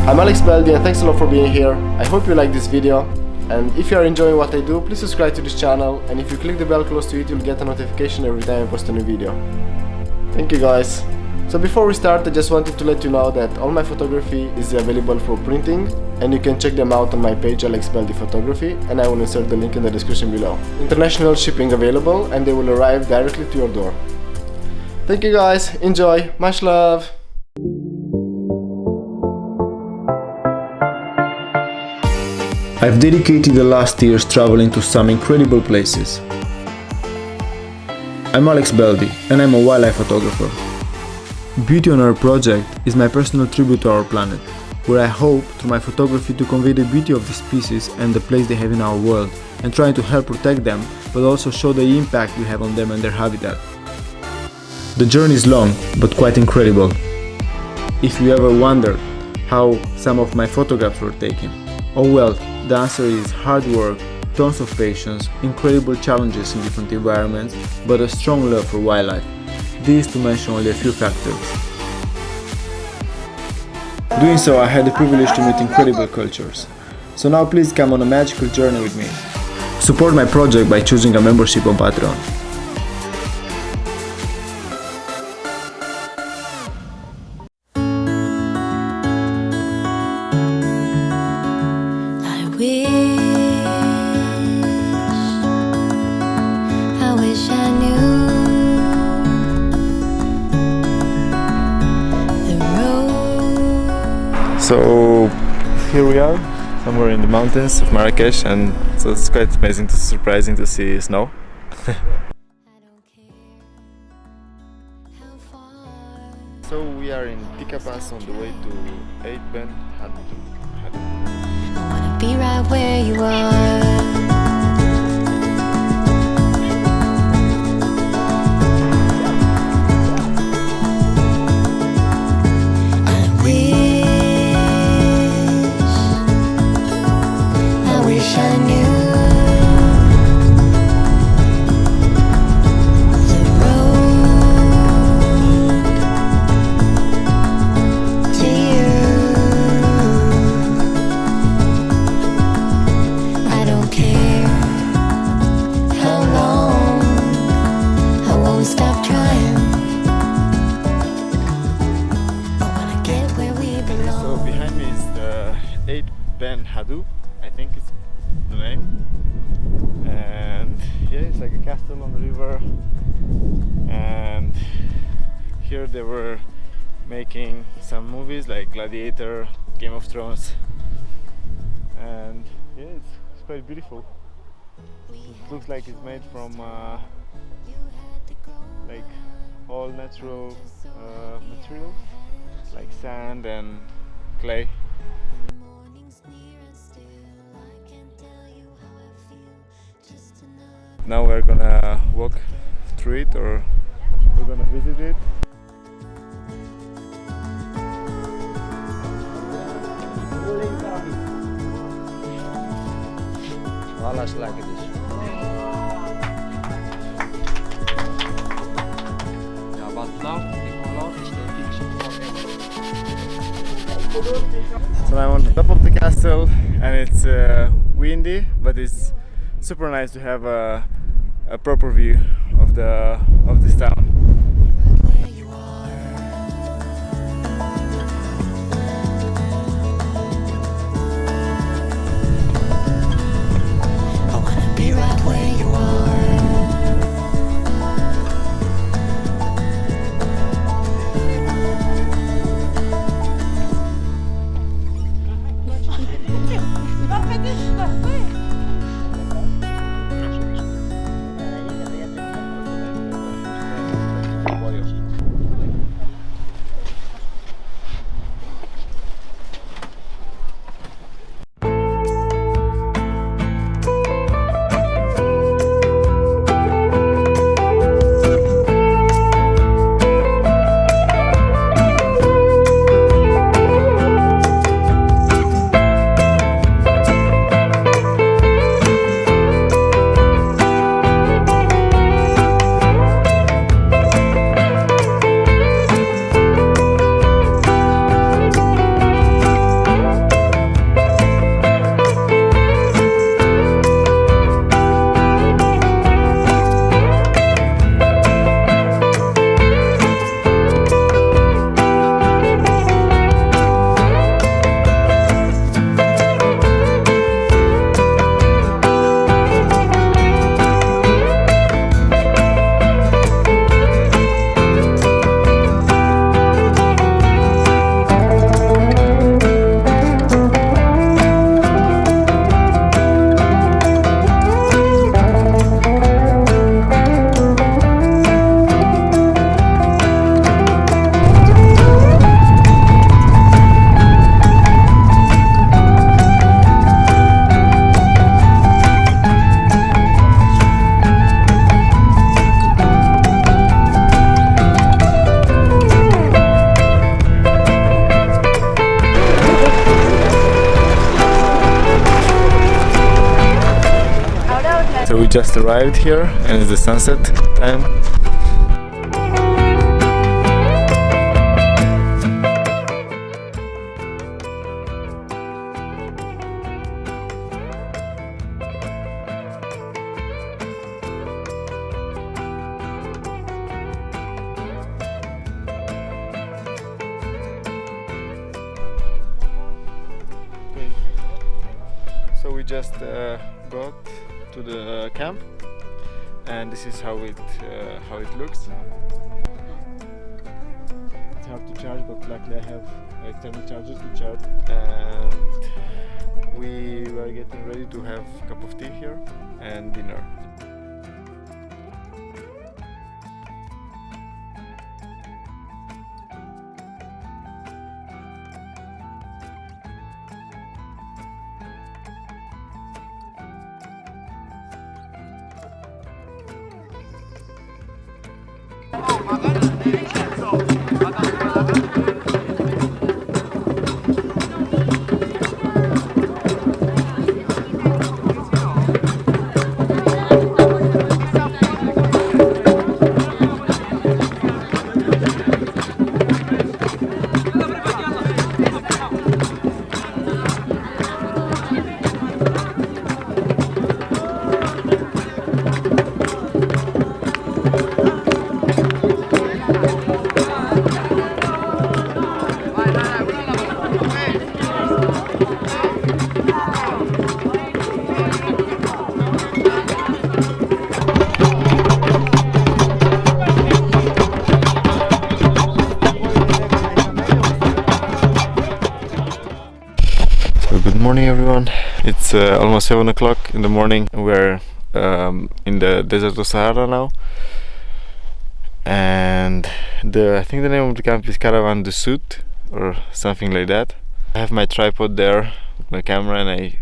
I'm Alex Beldi and thanks a lot for being here. I hope you like this video, and if you are enjoying what I do, please subscribe to this channel, and if you click the bell close to it, you'll get a notification every time I post a new video. Thank you guys. So before we start, I just wanted to let you know that all my photography is available for printing, and you can check them out on my page Alex Beldi Photography, and I will insert the link in the description below. International shipping available, and they will arrive directly to your door. Thank you guys, enjoy, much love! I've dedicated the last years traveling to some incredible places. I'm Alex Beldi and I'm a wildlife photographer. Beauty on Our project is my personal tribute to our planet, where I hope through my photography to convey the beauty of the species and the place they have in our world, and trying to help protect them, but also show the impact we have on them and their habitat. The journey is long, but quite incredible. If you ever wondered how some of my photographs were taken, oh well, the answer is hard work, tons of patience, incredible challenges in different environments, but a strong love for wildlife. These to mention only a few factors. Doing so, I had the privilege to meet incredible cultures. So now please come on a magical journey with me. Support my project by choosing a membership on Patreon. I wish I knew the road. So here we are, somewhere in the mountains of Marrakesh, and so it's quite amazing, surprising to see snow. I don't care how far. So we are in Tika Pass on the way to el-fnaa. I wanna be right where you are. I wish I knew the road to you. I don't care how long, I won't stop trying. I wanna get where we So belong. behind me is the el-fnaa, I think it's the name, and yeah, it's like a castle on the river, and here they were making some movies like Gladiator, Game of Thrones, and yeah, it's quite beautiful. It looks like it's made from like all natural materials like sand and clay. Now we're gonna walk through it, or we're gonna visit it. Alles like this. Ja, wat nou? Ik wil ook eens de fiction So I'm on the top of the castle, and it's windy, but it's super nice to have a proper view of this town. I wanna be right where you are. just arrived here and it's the sunset time. So we just got to the camp, and this is how it looks. It's hard to charge, but luckily I have external chargers to charge. And we were getting ready to have a cup of tea here and dinner. Good morning everyone, it's almost 7 o'clock in the morning. We're in the desert of Sahara now, and I think the name of the camp is Caravan de Sout or something like that. I have my tripod there with my camera, and I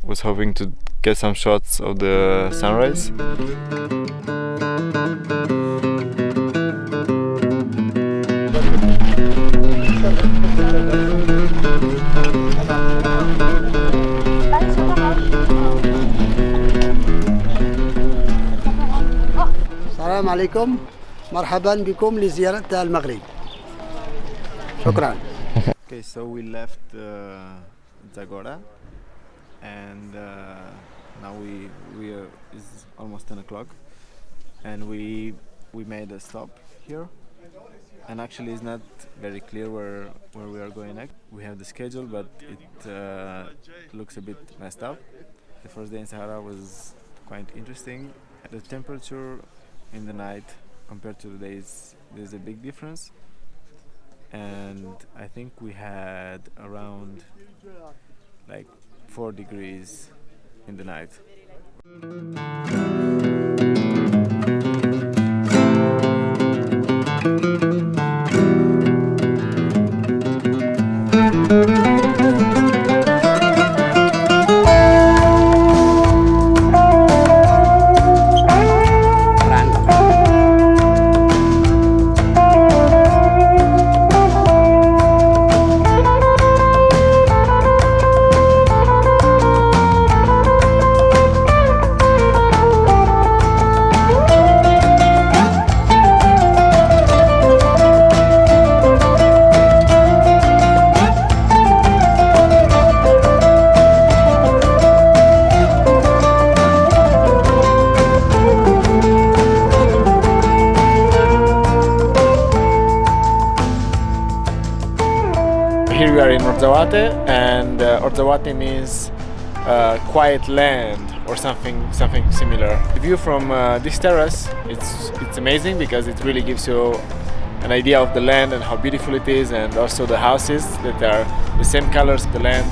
was hoping to get some shots of the sunrise. السلام عليكم مرحبا بكم لزيارة المغرب شكرا. Okay, so we left Zagora, and now it's almost 10 o'clock, and we made a stop here, and actually it's not very clear where we are going next. We have the schedule, but it looks a bit messed up. The first day in Sahara was quite interesting. The temperature in the night compared to the days, there's a big difference, and I think we had around like 4 degrees in the night. Here we are in Orzawate, and Orzawate means quiet land or something similar. The view from this terrace, it's amazing because it really gives you an idea of the land and how beautiful it is, and also the houses that are the same colors of the land.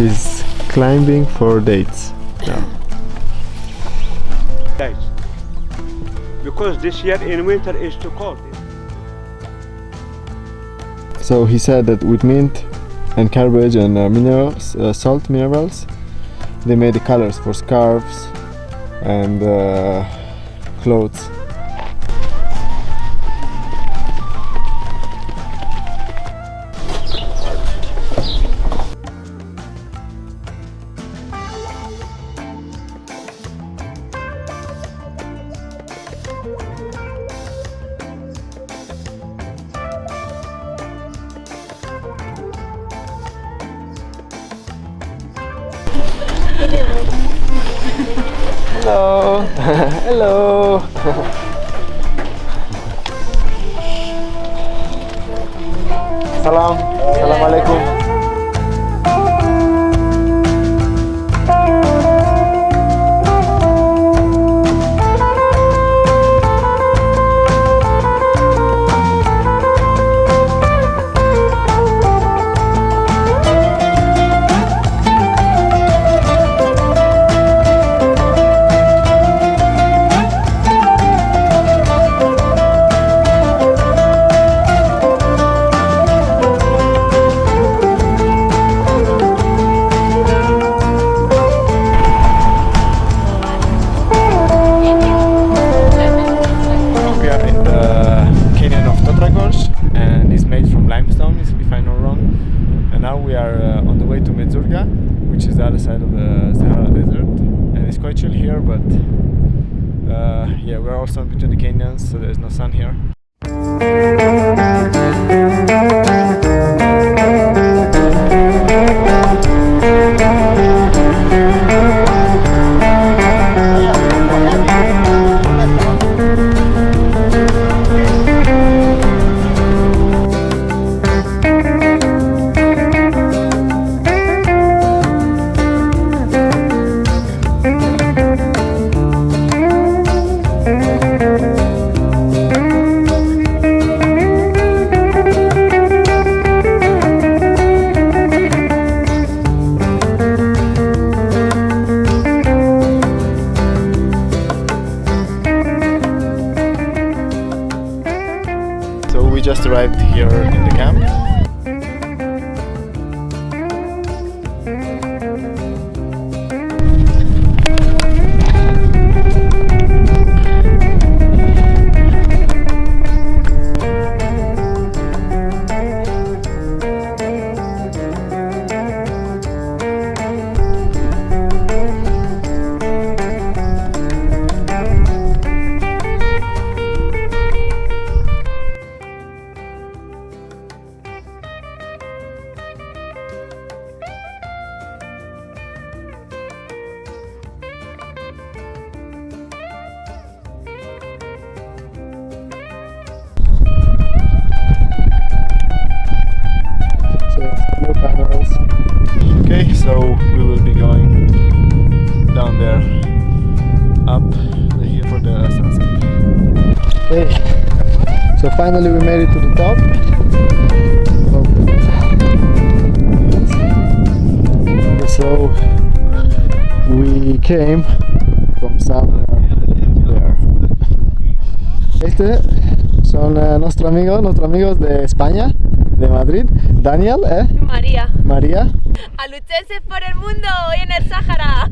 is climbing for dates. Yeah. Guys, because this year in winter is too cold. So he said that with mint and cabbage and minerals, salt minerals, they made the colors for scarves and clothes. Hello. Hello. Salam. Salam alaikum. And it's made from limestone, if I'm not wrong. And now we are on the way to Mezurga, which is the other side of the Sahara desert. And it's quite chill here, but yeah, we're also in between the canyons, so there's no sun here. We just arrived here in the camp. Okay, so we will be going down there, up here for the sunset. Okay, so finally we made it to the top. So we came from somewhere there. Este son nuestros amigos de España, de Madrid, Daniel, María. María. A lucharse por el mundo hoy en el Sahara.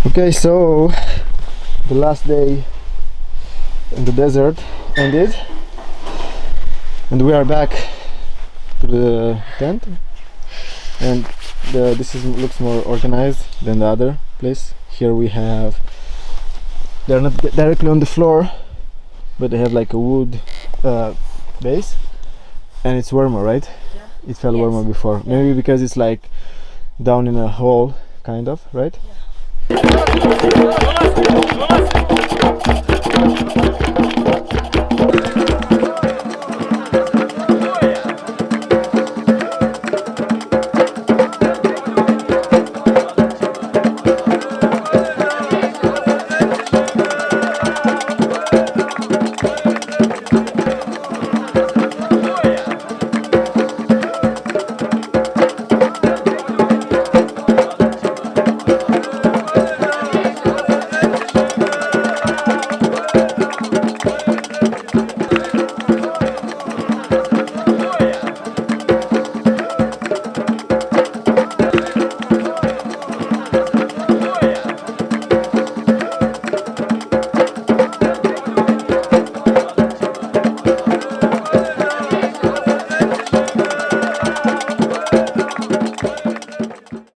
Okay, so the last day in the desert ended and we are back to the tent, and this looks more organized than the other place. Here we have, they're not directly on the floor, but they have like a wood base, and it's warmer, right? Yeah. It felt warmer before, maybe because it's like down in a hole, kind of, right?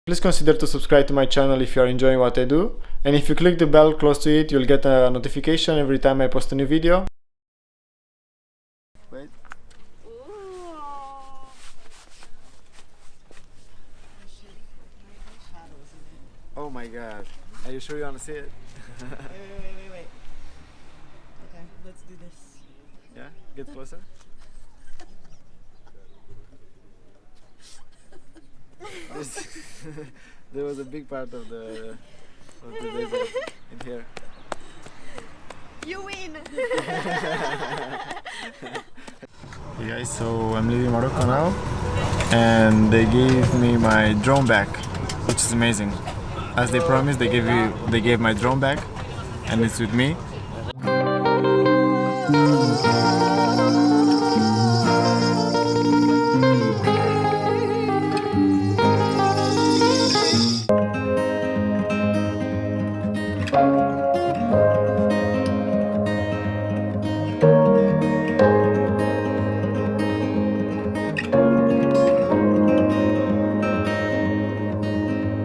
Please consider to subscribe to my channel if you are enjoying what I do, and if you click the bell close to it, you'll get a notification every time I post a new video. Wait. Oh my god. Are you sure you want to see it? Wait. Okay, let's do this. Yeah? Get closer. There was a big part of the desert in here. You win! Hey guys, so I'm leaving Morocco now, and they gave me my drone back, which is amazing. As they promised, they gave my drone back, and it's with me.